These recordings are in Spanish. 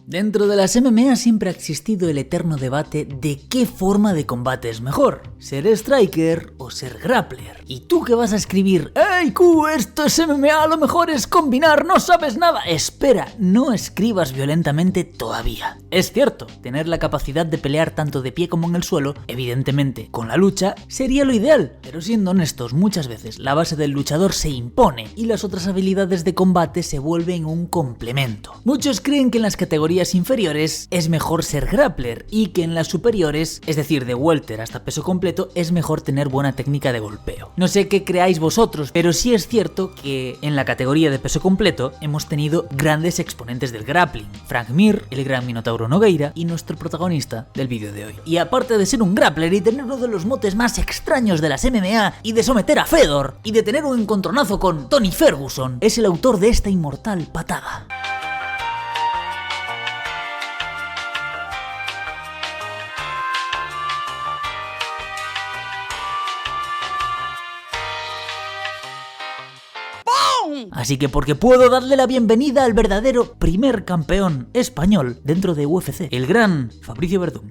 Dentro de las MMA siempre ha existido el eterno debate de qué forma de combate es mejor, ser striker o ser grappler. Y tú que vas a escribir, ¡Ey, Q, esto es MMA, lo mejor es combinar, no sabes nada! Espera, no escribas violentamente todavía. Es cierto, tener la capacidad de pelear tanto de pie como en el suelo, evidentemente con la lucha, sería lo ideal. Pero siendo honestos, muchas veces la base del luchador se impone y las otras habilidades de combate se vuelven un complemento. Muchos creen que en las categorías inferiores es mejor ser grappler y que en las superiores, es decir, de welter hasta peso completo, es mejor tener buena técnica de golpeo. No sé qué creáis vosotros, pero sí es cierto que en la categoría de peso completo hemos tenido grandes exponentes del grappling, Frank Mir, el gran Minotauro Nogueira y nuestro protagonista del vídeo de hoy. Y aparte de ser un grappler y tener uno de los motes más extraños de las MMA y de someter a Fedor y de tener un encontronazo con Tony Ferguson, es el autor de esta inmortal patada. Así que porque puedo darle la bienvenida al verdadero primer campeón español dentro de UFC, el gran Fabricio Werdum.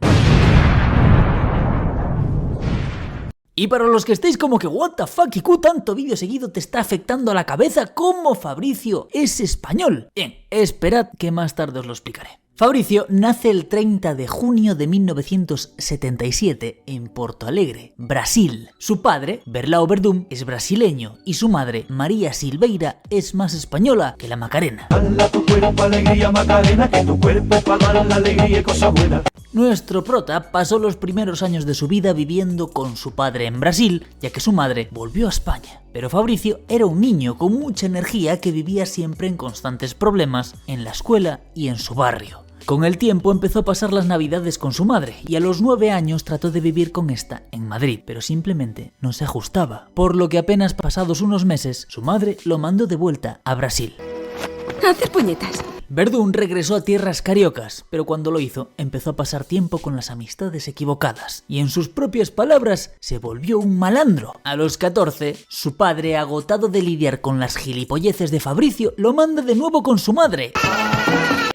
Y para los que estéis como que what the fuck, y Q, tanto vídeo seguido te está afectando a la cabeza, ¿cómo Fabricio es español? Bien, esperad que más tarde os lo explicaré. Fabricio nace el 30 de junio de 1977 en Porto Alegre, Brasil. Su padre, Berlao Werdum, es brasileño y su madre, María Silveira, es más española que la Macarena. Nuestro prota pasó los primeros años de su vida viviendo con su padre en Brasil, ya que su madre volvió a España. Pero Fabricio era un niño con mucha energía que vivía siempre en constantes problemas en la escuela y en su barrio. Con el tiempo empezó a pasar las navidades con su madre y a los 9 años trató de vivir con esta en Madrid, pero simplemente no se ajustaba, por lo que apenas pasados unos meses su madre lo mandó de vuelta a Brasil. Hacer puñetas. Werdum regresó a tierras cariocas, pero cuando lo hizo empezó a pasar tiempo con las amistades equivocadas y en sus propias palabras se volvió un malandro. A los 14, su padre, agotado de lidiar con las gilipolleces de Fabricio, lo manda de nuevo con su madre,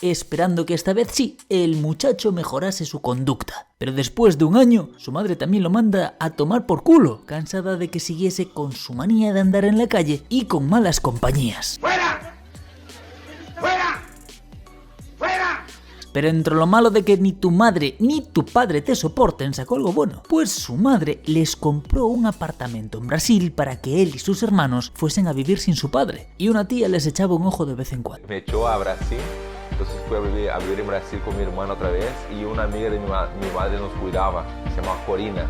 esperando que esta vez sí, el muchacho mejorase su conducta. Pero después de un año, su madre también lo manda a tomar por culo, cansada de que siguiese con su manía de andar en la calle y con malas compañías. ¡Fuera! ¡Fuera! ¡Fuera! Pero entre lo malo de que ni tu madre ni tu padre te soporten, sacó algo bueno. Pues su madre les compró un apartamento en Brasil para que él y sus hermanos fuesen a vivir sin su padre. Y una tía les echaba un ojo de vez en cuando. Me echó a Brasil, entonces fui a vivir en Brasil con mi hermano otra vez y una amiga de mi madre nos cuidaba, se llamaba Corina.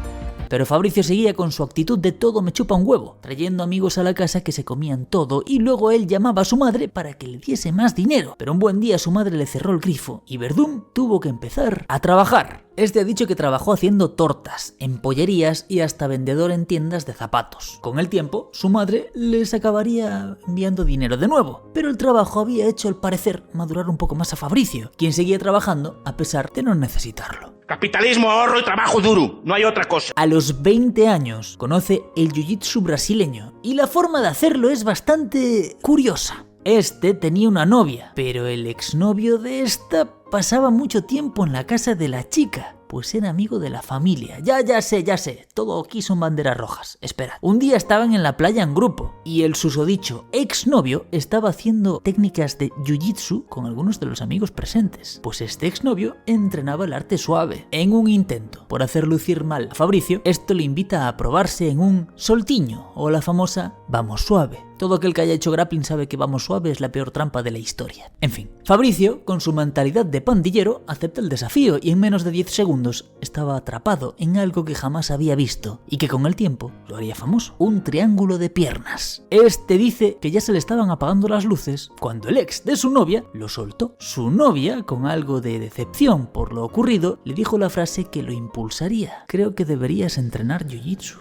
Pero Fabricio seguía con su actitud de todo me chupa un huevo, trayendo amigos a la casa que se comían todo y luego él llamaba a su madre para que le diese más dinero. Pero un buen día su madre le cerró el grifo y Werdum tuvo que empezar a trabajar. Este ha dicho que trabajó haciendo tortas, en pollerías y hasta vendedor en tiendas de zapatos. Con el tiempo, su madre les acabaría enviando dinero de nuevo, pero el trabajo había hecho al parecer madurar un poco más a Fabricio, quien seguía trabajando a pesar de no necesitarlo. Capitalismo, ahorro y trabajo duro, no hay otra cosa. A los 20 años conoce el jiu-jitsu brasileño y la forma de hacerlo es bastante curiosa. Este tenía una novia, pero el exnovio de esta pasaba mucho tiempo en la casa de la chica, pues era amigo de la familia. Ya sé, todo aquí son banderas rojas. Espera, un día estaban en la playa en grupo y el susodicho exnovio estaba haciendo técnicas de jiu-jitsu con algunos de los amigos presentes. Pues este exnovio entrenaba el arte suave. En un intento por hacer lucir mal a Fabricio, esto le invita a probarse en un soltiño o la famosa vamos suave. Todo aquel que haya hecho grappling sabe que vamos suave es la peor trampa de la historia. En fin, Fabricio, con su mentalidad de pandillero, acepta el desafío y en menos de 10 segundos estaba atrapado en algo que jamás había visto y que con el tiempo lo haría famoso: un triángulo de piernas. Este dice que ya se le estaban apagando las luces cuando el ex de su novia lo soltó. Su novia, con algo de decepción por lo ocurrido, le dijo la frase que lo impulsaría: creo que deberías entrenar jiu-jitsu.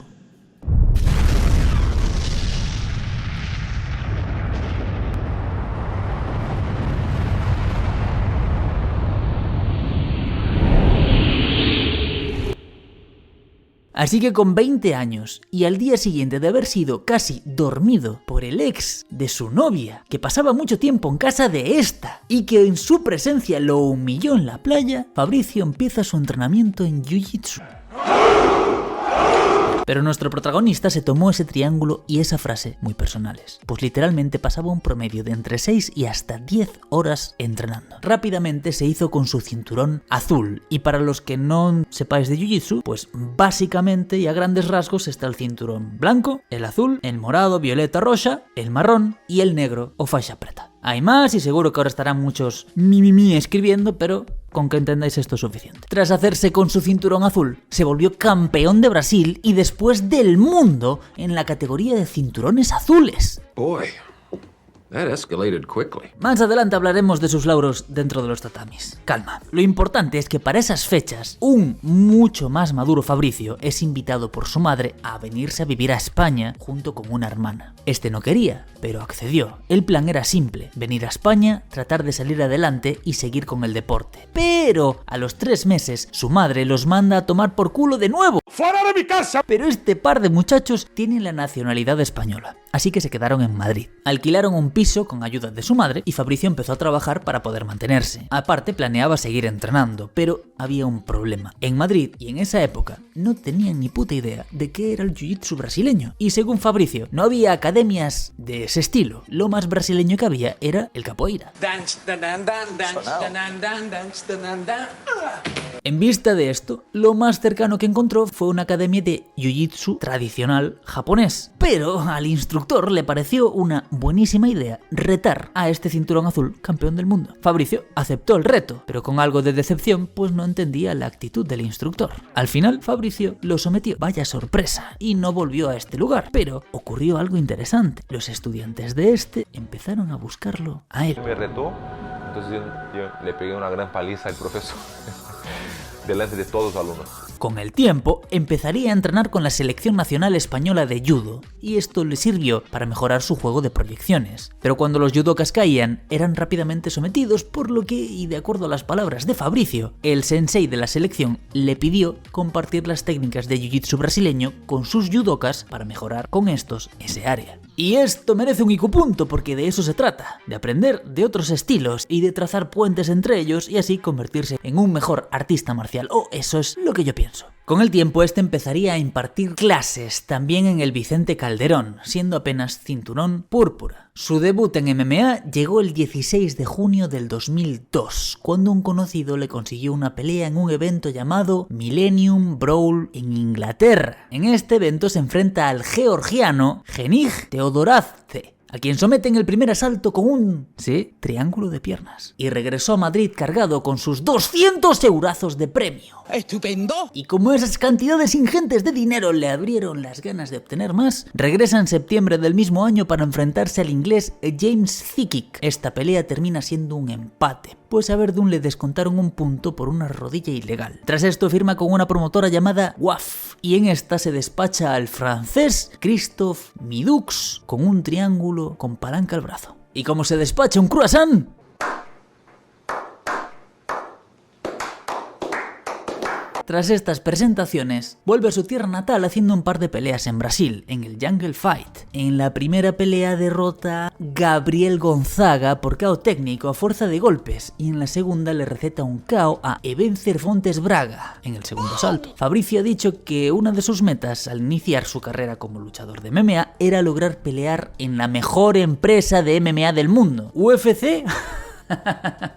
Así que con 20 años y al día siguiente de haber sido casi dormido por el ex de su novia, que pasaba mucho tiempo en casa de esta y que en su presencia lo humilló en la playa, Fabricio empieza su entrenamiento en Jiu-Jitsu. Pero nuestro protagonista se tomó ese triángulo y esa frase muy personales, pues literalmente pasaba un promedio de entre 6 y hasta 10 horas entrenando. Rápidamente se hizo con su cinturón azul, y para los que no sepáis de Jiu-Jitsu, pues básicamente y a grandes rasgos está el cinturón blanco, el azul, el morado, violeta, rosa, el marrón y el negro o faixa preta. Hay más y seguro que ahora estarán muchos escribiendo, pero con que entendáis esto es suficiente. Tras hacerse con su cinturón azul, se volvió campeón de Brasil y después del mundo en la categoría de cinturones azules. Boy, that escalated quickly. Más adelante hablaremos de sus lauros dentro de los tatamis. Calma. Lo importante es que para esas fechas, un mucho más maduro Fabricio es invitado por su madre a venirse a vivir a España junto con una hermana. Este no quería, pero accedió. El plan era simple: venir a España, tratar de salir adelante y seguir con el deporte. Pero a los 3 meses, su madre los manda a tomar por culo de nuevo. ¡Fuera de mi casa! Pero este par de muchachos tienen la nacionalidad española, así que se quedaron en Madrid. Alquilaron un piso con ayuda de su madre y Fabricio empezó a trabajar para poder mantenerse. Aparte, planeaba seguir entrenando, pero había un problema. En Madrid y en esa época no tenían ni puta idea de qué era el jiu-jitsu brasileño. Y según Fabricio, no había academias de ese estilo. Lo más brasileño que había era el capoeira. En vista de esto, lo más cercano que encontró fue una academia de jiu-jitsu tradicional japonés. Pero al instructor le pareció una buenísima idea retar a este cinturón azul campeón del mundo. Fabricio aceptó el reto, pero con algo de decepción, pues no entendía la actitud del instructor. Al final, Fabricio lo sometió. Vaya sorpresa, y no volvió a este lugar. Pero ocurrió algo interesante. Los estudiantes de este empezaron a buscarlo a él. Me retó, entonces yo le pegué una gran paliza al profesor delante de todos los alumnos. Con el tiempo, empezaría a entrenar con la selección nacional española de judo, y esto le sirvió para mejorar su juego de proyecciones. Pero cuando los judokas caían, eran rápidamente sometidos, por lo que, y de acuerdo a las palabras de Fabricio, el sensei de la selección le pidió compartir las técnicas de jiu-jitsu brasileño con sus judokas para mejorar con estos ese área. Y esto merece un IQ punto, porque de eso se trata, de aprender de otros estilos y de trazar puentes entre ellos y así convertirse en un mejor artista marcial, o eso es lo que yo pienso. Con el tiempo este empezaría a impartir clases también en el Vicente Calderón, siendo apenas cinturón púrpura. Su debut en MMA llegó el 16 de junio del 2002, cuando un conocido le consiguió una pelea en un evento llamado Millennium Brawl en Inglaterra. En este evento se enfrenta al georgiano Genij Teodoradze, a quien somete en el primer asalto con un triángulo de piernas. Y regresó a Madrid cargado con sus 200 eurazos de premio. ¡Estupendo! Y como esas cantidades ingentes de dinero le abrieron las ganas de obtener más, regresa en septiembre del mismo año para enfrentarse al inglés James Thickick. Esta pelea termina siendo un empate, pues a Verdún le descontaron un punto por una rodilla ilegal. Tras esto firma con una promotora llamada WAF, y en esta se despacha al francés Christophe Midux con un triángulo con palanca al brazo. ¿Y cómo se despacha un croissant? Tras estas presentaciones, vuelve a su tierra natal haciendo un par de peleas en Brasil, en el Jungle Fight. En la primera pelea derrota a Gabriel Gonzaga por KO técnico a fuerza de golpes, y en la segunda le receta un KO a Ebenzer Fontes Braga en el segundo asalto. Fabricio ha dicho que una de sus metas al iniciar su carrera como luchador de MMA era lograr pelear en la mejor empresa de MMA del mundo. ¿UFC?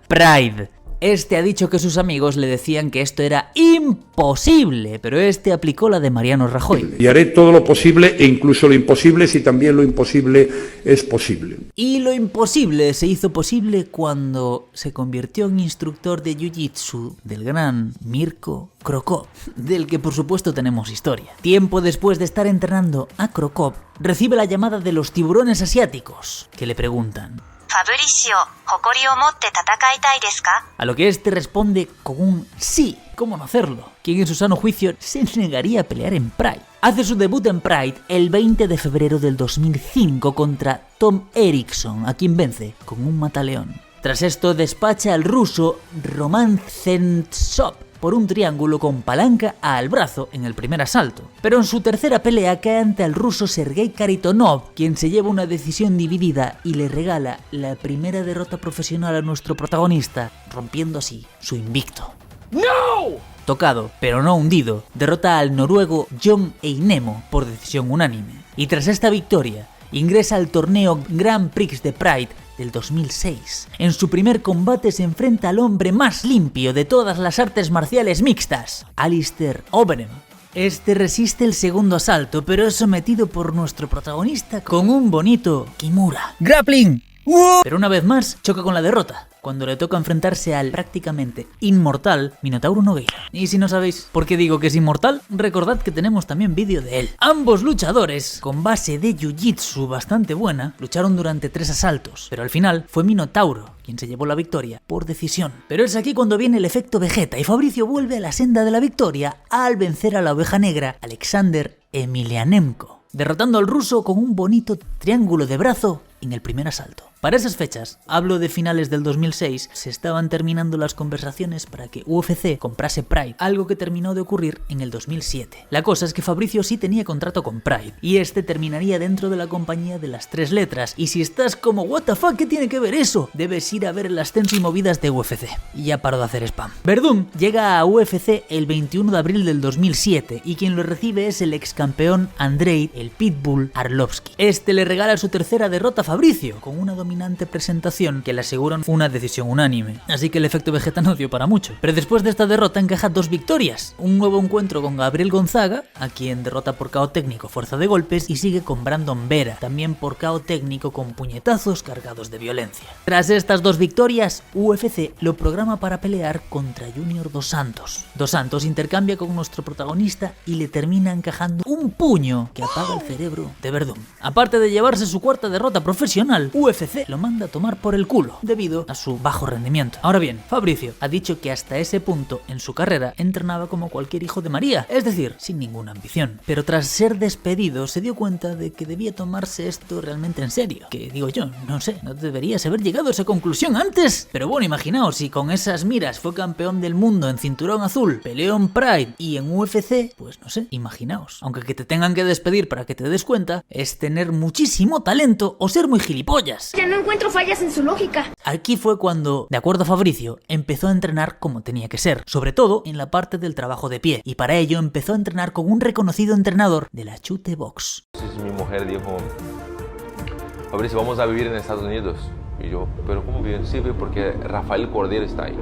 Pride. Este ha dicho que sus amigos le decían que esto era imposible, pero este aplicó la de Mariano Rajoy. Y haré todo lo posible e incluso lo imposible si también lo imposible es posible. Y lo imposible se hizo posible cuando se convirtió en instructor de Jiu-Jitsu del gran Mirko Cro Cop, del que por supuesto tenemos historia. Tiempo después de estar entrenando a Cro Cop, recibe la llamada de los tiburones asiáticos, que le preguntan: Fabricio, ¿hokori o motte tatakai desu ka? A lo que este responde con un sí. ¿Cómo no hacerlo? ¿Quién en su sano juicio se negaría a pelear en Pride? Hace su debut en Pride el 20 de febrero del 2005 contra Tom Erickson, a quien vence con un mataleón. Tras esto despacha al ruso Roman Sentsov por un triángulo con palanca al brazo en el primer asalto. Pero en su tercera pelea cae ante el ruso Sergei Kharitonov, quien se lleva una decisión dividida y le regala la primera derrota profesional a nuestro protagonista, rompiendo así su invicto. ¡No! Tocado, pero no hundido, derrota al noruego John Einemo por decisión unánime. Y tras esta victoria, ingresa al torneo Grand Prix de Pride del 2006. En su primer combate se enfrenta al hombre más limpio de todas las artes marciales mixtas, Alistair Overeem. Este resiste el segundo asalto, pero es sometido por nuestro protagonista con un bonito Kimura. ¡Grappling! Pero una vez más choca con la derrota, cuando le toca enfrentarse al prácticamente inmortal Minotauro Nogueira. Y si no sabéis por qué digo que es inmortal, recordad que tenemos también vídeo de él. Ambos luchadores, con base de jiu-jitsu bastante buena, lucharon durante 3 asaltos, pero al final fue Minotauro quien se llevó la victoria por decisión. Pero es aquí cuando viene el efecto Vegeta y Fabricio vuelve a la senda de la victoria al vencer a la oveja negra Alexander Emelianenko, derrotando al ruso con un bonito triángulo de brazo en el primer asalto. Para esas fechas, hablo de finales del 2006, se estaban terminando las conversaciones para que UFC comprase Pride, algo que terminó de ocurrir en el 2007. La cosa es que Fabricio sí tenía contrato con Pride, y este terminaría dentro de la compañía de las 3 letras, y si estás como what the fuck, ¿qué tiene que ver eso? Debes ir a ver el ascenso y movidas de UFC. Y ya paro de hacer spam. Verdum llega a UFC el 21 de abril del 2007, y quien lo recibe es el ex campeón Andrei el Pitbull Arlovski. Este le regala su tercera derrota a Fabricio, con una dominación presentación que le aseguran fue una decisión unánime, así que el efecto Vegeta no dio para mucho. Pero después de esta derrota encaja 2 victorias, un nuevo encuentro con Gabriel Gonzaga, a quien derrota por KO técnico fuerza de golpes, y sigue con Brandon Vera, también por KO técnico con puñetazos cargados de violencia. Tras estas 2 victorias, UFC lo programa para pelear contra Junior Dos Santos. Dos Santos intercambia con nuestro protagonista y le termina encajando un puño que apaga el cerebro de Verdum. Aparte de llevarse su 4ª derrota profesional, UFC lo manda a tomar por el culo debido a su bajo rendimiento. Ahora bien, Fabricio ha dicho que hasta ese punto en su carrera entrenaba como cualquier hijo de María, es decir, sin ninguna ambición. Pero tras ser despedido se dio cuenta de que debía tomarse esto realmente en serio. Que digo yo, no sé, no deberías haber llegado a esa conclusión antes. Pero bueno, imaginaos, si con esas miras fue campeón del mundo en cinturón azul, peleó en Pride y en UFC, pues no sé, imaginaos. Aunque que te tengan que despedir para que te des cuenta, es tener muchísimo talento o ser muy gilipollas. Ya no encuentro fallas en su lógica. Aquí fue cuando, de acuerdo a Fabricio, empezó a entrenar como tenía que ser, sobre todo en la parte del trabajo de pie, y para ello empezó a entrenar con un reconocido entrenador de la Chute Box. Mi mujer dijo, Fabricio, vamos a vivir en Estados Unidos. Y yo, ¿pero cómo viven? Sí, porque Rafael Cordero está ahí.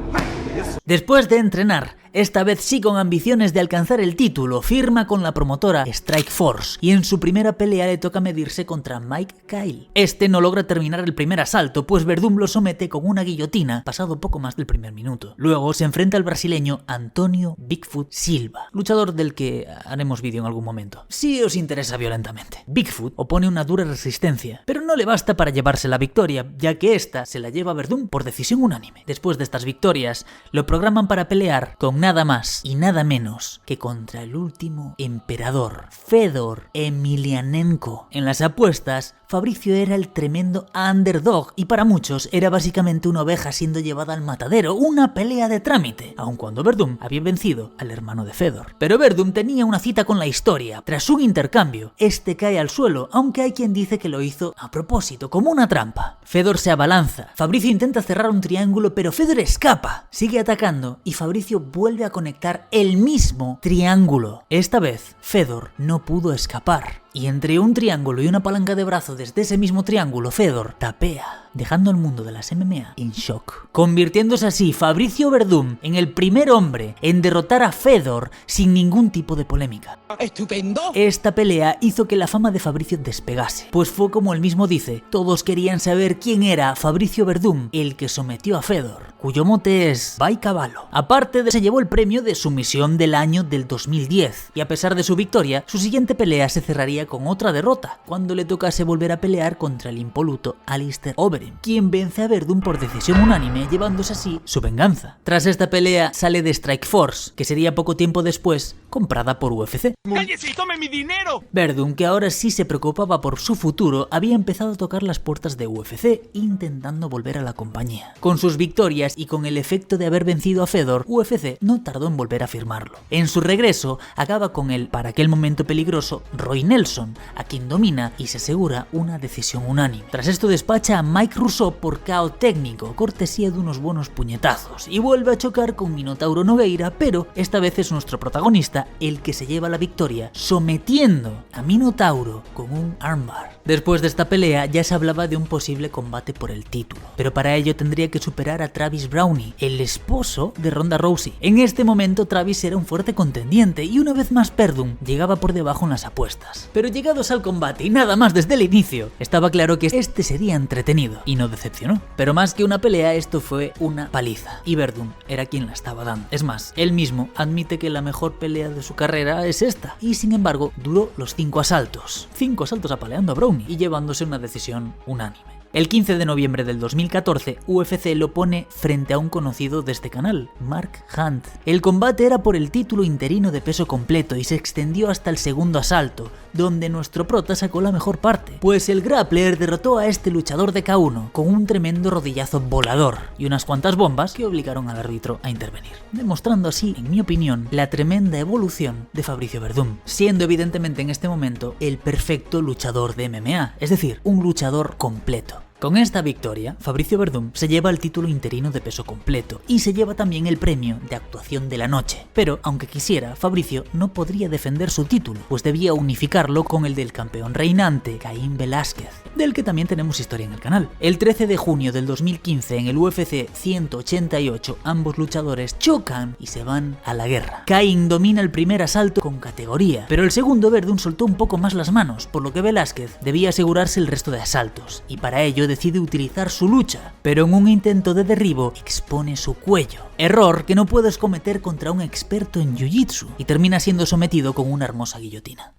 Después de entrenar, esta vez sí con ambiciones de alcanzar el título, firma con la promotora Strikeforce y en su primera pelea le toca medirse contra Mike Kyle. Este no logra terminar el primer asalto, pues Verdum lo somete con una guillotina pasado poco más del primer minuto. Luego se enfrenta al brasileño Antonio Bigfoot Silva, luchador del que haremos vídeo en algún momento, si os interesa violentamente. Bigfoot opone una dura resistencia, pero no le basta para llevarse la victoria, ya que esta se la lleva Verdum por decisión unánime. Después de estas victorias, lo programan para pelear con nada más y nada menos que contra el último emperador, Fedor Emelianenko. En las apuestas, Fabricio era el tremendo underdog y para muchos era básicamente una oveja siendo llevada al matadero, una pelea de trámite, aun cuando Verdum había vencido al hermano de Fedor. Pero Verdum tenía una cita con la historia. Tras un intercambio, este cae al suelo, aunque hay quien dice que lo hizo a propósito, como una trampa. Fedor se abalanza, Fabricio intenta cerrar un triángulo, pero Fedor escapa, sigue atacando y Fabricio vuelve a conectar el mismo triángulo. Esta vez, Fedor no pudo escapar. Y entre un triángulo y una palanca de brazo desde ese mismo triángulo, Fedor tapea, dejando al mundo de las MMA en shock. Convirtiéndose así Fabricio Verdum en el primer hombre en derrotar a Fedor sin ningún tipo de polémica. ¡Estupendo! Esta pelea hizo que la fama de Fabricio despegase, pues fue como él mismo dice, todos querían saber quién era Fabricio Verdum, el que sometió a Fedor, cuyo mote es Vai Cavallo. Aparte de se llevó el premio de sumisión del año del 2010, y a pesar de su victoria, su siguiente pelea se cerraría con otra derrota, cuando le tocase volver a pelear contra el impoluto Alistair Overeem, quien vence a Verdum por decisión unánime, llevándose así su venganza. Tras esta pelea sale de Strikeforce, que sería poco tiempo después comprada por UFC. ¡Cállese y tome mi dinero! Verdum, que ahora sí se preocupaba por su futuro, había empezado a tocar las puertas de UFC, intentando volver a la compañía. Con sus victorias y con el efecto de haber vencido a Fedor, UFC no tardó en volver a firmarlo. En su regreso, acaba con el, para aquel momento peligroso, Roy Nelson, a quien domina y se asegura una decisión unánime. Tras esto despacha a Mike Russo por KO técnico, cortesía de unos buenos puñetazos, y vuelve a chocar con Minotauro Nogueira, pero esta vez es nuestro protagonista el que se lleva la victoria, sometiendo a Minotauro con un armbar. Después de esta pelea ya se hablaba de un posible combate por el título, pero para ello tendría que superar a Travis Browne, el esposo de Ronda Rousey. En este momento Travis era un fuerte contendiente y una vez más Verdum llegaba por debajo en las apuestas. Pero llegados al combate y nada más desde el inicio, estaba claro que este sería entretenido y no decepcionó. Pero más que una pelea, esto fue una paliza y Verdum era quien la estaba dando. Es más, él mismo admite que la mejor pelea de su carrera es esta, y sin embargo duró los 5 asaltos. 5 asaltos apaleando a Browne y llevándose una decisión unánime. El 15 de noviembre del 2014, UFC lo pone frente a un conocido de este canal, Mark Hunt. El combate era por el título interino de peso completo y se extendió hasta el segundo asalto, donde nuestro prota sacó la mejor parte, pues el grappler derrotó a este luchador de K1 con un tremendo rodillazo volador y unas cuantas bombas que obligaron al árbitro a intervenir, demostrando así, en mi opinión, la tremenda evolución de Fabricio Verdum, siendo evidentemente en este momento el perfecto luchador de MMA, es decir, un luchador completo. Con esta victoria, Fabricio Verdum se lleva el título interino de peso completo y se lleva también el premio de actuación de la noche. Pero, aunque quisiera, Fabricio no podría defender su título, pues debía unificarlo con el del campeón reinante, Caín Velázquez, del que también tenemos historia en el canal. El 13 de junio del 2015, en el UFC 188, ambos luchadores chocan y se van a la guerra. Caín domina el primer asalto con categoría, pero el segundo Verdum soltó un poco más las manos, por lo que Velázquez debía asegurarse el resto de asaltos, y para ello decide utilizar su lucha, pero en un intento de derribo expone su cuello. Error que no puedes cometer contra un experto en jiu-jitsu, y termina siendo sometido con una hermosa guillotina.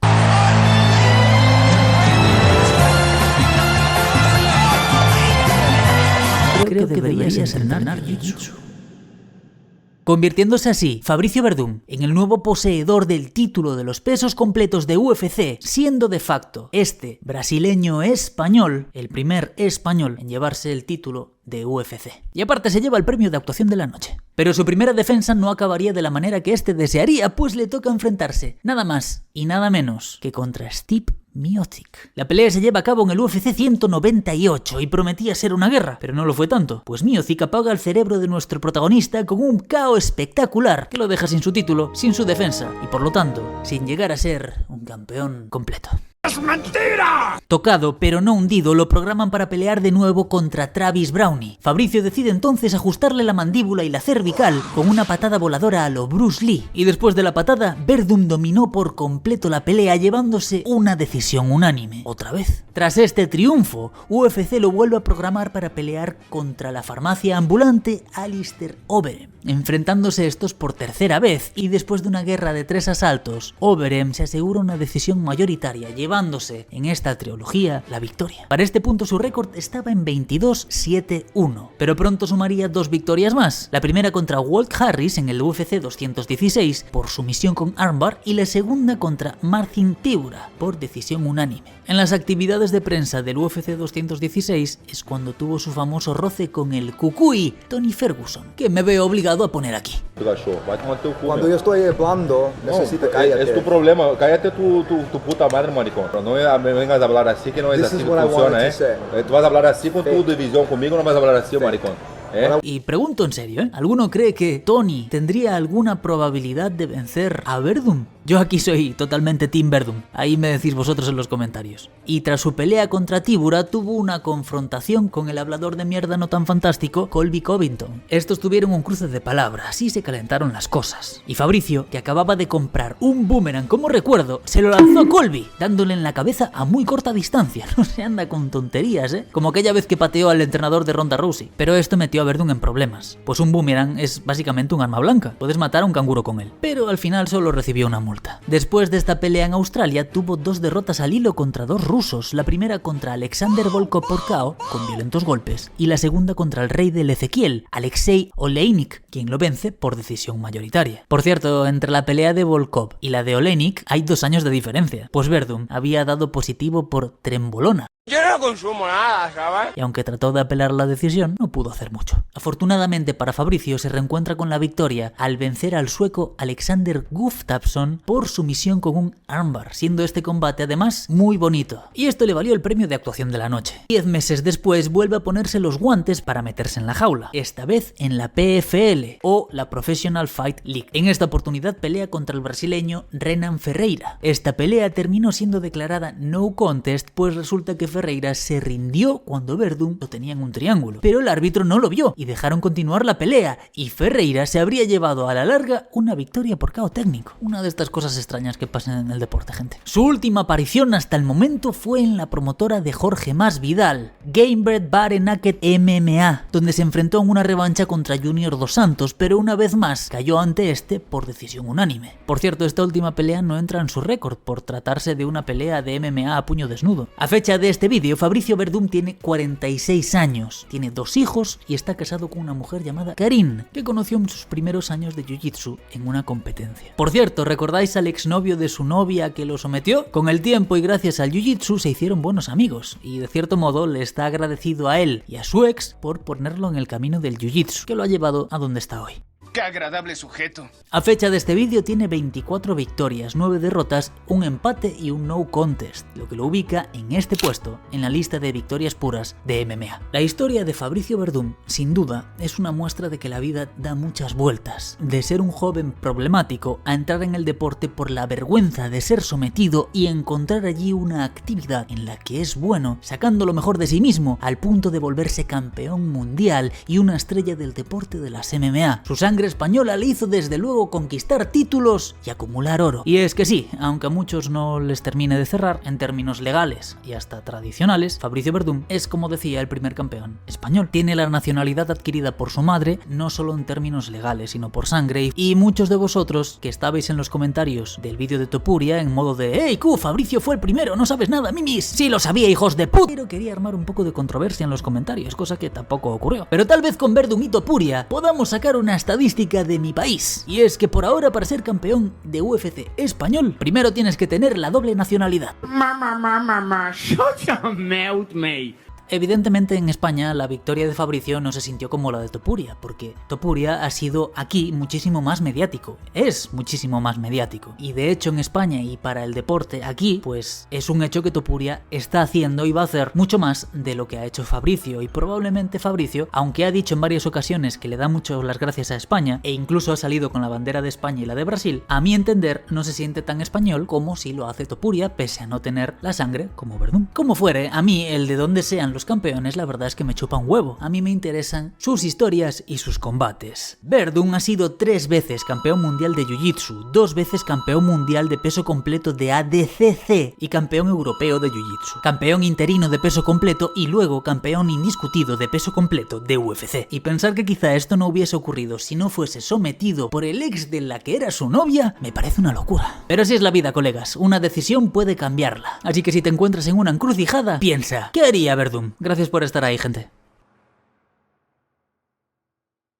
Creo que deberías entrenar jiu-jitsu. Convirtiéndose así Fabricio Verdum en el nuevo poseedor del título de los pesos completos de UFC, siendo de facto este brasileño español el primer español en llevarse el título de UFC. Y aparte se lleva el premio de actuación de la noche. Pero su primera defensa no acabaría de la manera que este desearía, pues le toca enfrentarse nada más y nada menos que contra Steve Miocic. La pelea se lleva a cabo en el UFC 198 y prometía ser una guerra, pero no lo fue tanto, pues Miocic apaga el cerebro de nuestro protagonista con un KO espectacular que lo deja sin su título, sin su defensa y por lo tanto sin llegar a ser un campeón completo. ¡Es mentira! Tocado pero no hundido, lo programan para pelear de nuevo contra Travis Browne. Fabricio decide entonces ajustarle la mandíbula y la cervical con una patada voladora a lo Bruce Lee, y después de la patada, Verdum dominó por completo la pelea, llevándose una decisión unánime, otra vez. Tras este triunfo, UFC lo vuelve a programar para pelear contra la farmacia ambulante Alistair Overeem, enfrentándose estos por tercera vez, y después de una guerra de 3 asaltos, Overeem se asegura una decisión mayoritaria, llevándose en esta trilogía la victoria. Para este punto su récord estaba en 22-7-1, pero pronto sumaría 2 victorias más, la primera contra Walt Harris en el UFC 216 por sumisión con armbar y la segunda contra Marcin Tybura por decisión unánime. En las actividades de prensa del UFC 216 es cuando tuvo su famoso roce con el cucuy Tony Ferguson, que me veo obligado a poner aquí. Cuando yo estoy hablando, necesito cállate. Es tu problema, cállate tu puta madre, maricón. No me vengas a hablar así, que no es así que funciona, Tú vas a hablar así con tu división, conmigo no vas a hablar así, maricón. Y pregunto en serio, ¿alguno cree que Tony tendría alguna probabilidad de vencer a Verdum? Yo aquí soy totalmente Team Verdum, ahí me decís vosotros en los comentarios. Y tras su pelea contra Tybura tuvo una confrontación con el hablador de mierda no tan fantástico Colby Covington. Estos tuvieron un cruce de palabras y se calentaron las cosas. Y Fabricio, que acababa de comprar un boomerang como recuerdo, se lo lanzó a Colby, dándole en la cabeza a muy corta distancia. No se anda con tonterías, como aquella vez que pateó al entrenador de Ronda Rousey. Pero esto metió a Verdum en problemas, pues un boomerang es básicamente un arma blanca, puedes matar a un canguro con él, pero al final solo recibió una multa. Después de esta pelea en Australia tuvo 2 derrotas al hilo contra 2 rusos, la primera contra Alexander Volkov por KO con violentos golpes y la segunda contra el rey del Ezequiel, Alexei Oleinik, quien lo vence por decisión mayoritaria. Por cierto, entre la pelea de Volkov y la de Oleinik hay 2 años de diferencia, pues Verdum había dado positivo por trembolona. Yo no consumo nada, ¿sabes? Y aunque trató de apelar la decisión, no pudo hacer mucho. Afortunadamente para Fabricio se reencuentra con la victoria al vencer al sueco Alexander Gustafsson por sumisión con un armbar, siendo este combate además muy bonito. Y esto le valió el premio de actuación de la noche. 10 meses después vuelve a ponerse los guantes para meterse en la jaula, esta vez en la PFL o la Professional Fight League. En esta oportunidad pelea contra el brasileño Renan Ferreira. Esta pelea terminó siendo declarada no contest, pues resulta que Ferreira se rindió cuando Verdum lo tenía en un triángulo, pero el árbitro no lo vio y dejaron continuar la pelea y Ferreira se habría llevado a la larga una victoria por KO técnico. Una de estas cosas extrañas que pasan en el deporte, gente. Su última aparición hasta el momento fue en la promotora de Jorge Masvidal, Gamebred Bare Naked MMA, donde se enfrentó en una revancha contra Junior Dos Santos, pero una vez más cayó ante este por decisión unánime. Por cierto, esta última pelea no entra en su récord por tratarse de una pelea de MMA a puño desnudo. A fecha de este vídeo, Fabricio Verdum tiene 46 años, tiene 2 hijos y está casado con una mujer llamada Karin, que conoció en sus primeros años de Jiu-Jitsu en una competencia. Por cierto, ¿recordáis al exnovio de su novia que lo sometió? Con el tiempo y gracias al Jiu-Jitsu se hicieron buenos amigos y de cierto modo le está agradecido a él y a su ex por ponerlo en el camino del Jiu-Jitsu, que lo ha llevado a donde está hoy. Qué agradable sujeto. A fecha de este vídeo tiene 24 victorias, 9 derrotas, un empate y un no contest, lo que lo ubica en este puesto en la lista de victorias puras de MMA. La historia de Fabricio Verdum, sin duda, es una muestra de que la vida da muchas vueltas, de ser un joven problemático a entrar en el deporte por la vergüenza de ser sometido y encontrar allí una actividad en la que es bueno, sacando lo mejor de sí mismo, al punto de volverse campeón mundial y una estrella del deporte de las MMA. Su sangre española le hizo desde luego conquistar títulos y acumular oro. Y es que sí, aunque a muchos no les termine de cerrar, en términos legales y hasta tradicionales, Fabricio Verdum es, como decía, el primer campeón español. Tiene la nacionalidad adquirida por su madre, no solo en términos legales, sino por sangre. Y muchos de vosotros que estabais en los comentarios del vídeo de Topuria en modo de ¡Hey, Q! Fabricio fue el primero, no sabes nada, mimis. Sí lo sabía, hijos de puta. Pero quería armar un poco de controversia en los comentarios, cosa que tampoco ocurrió. Pero tal vez con Verdum y Topuria podamos sacar una estadística de mi país, y es que por ahora para ser campeón de UFC español primero tienes que tener la doble nacionalidad. Shut your mouth, mate. Evidentemente en España la victoria de Fabricio no se sintió como la de Topuria, porque Topuria ha sido aquí muchísimo más mediático, es muchísimo más mediático, y de hecho en España y para el deporte aquí, pues es un hecho que Topuria está haciendo y va a hacer mucho más de lo que ha hecho Fabricio, y probablemente Fabricio, aunque ha dicho en varias ocasiones que le da mucho las gracias a España, e incluso ha salido con la bandera de España y la de Brasil, a mi entender no se siente tan español como si lo hace Topuria, pese a no tener la sangre como Verdum. Como fuere, a mí el de donde sean los campeones la verdad es que me chupa un huevo, a mí me interesan sus historias y sus combates. Verdum ha sido 3 veces campeón mundial de Jiu-Jitsu, 2 veces campeón mundial de peso completo de ADCC y campeón europeo de Jiu-Jitsu, campeón interino de peso completo y luego campeón indiscutido de peso completo de UFC. Y pensar que quizá esto no hubiese ocurrido si no fuese sometido por el ex de la que era su novia, me parece una locura. Pero así es la vida, colegas, una decisión puede cambiarla, así que si te encuentras en una encrucijada, piensa, ¿qué haría Verdum? Gracias por estar ahí, gente.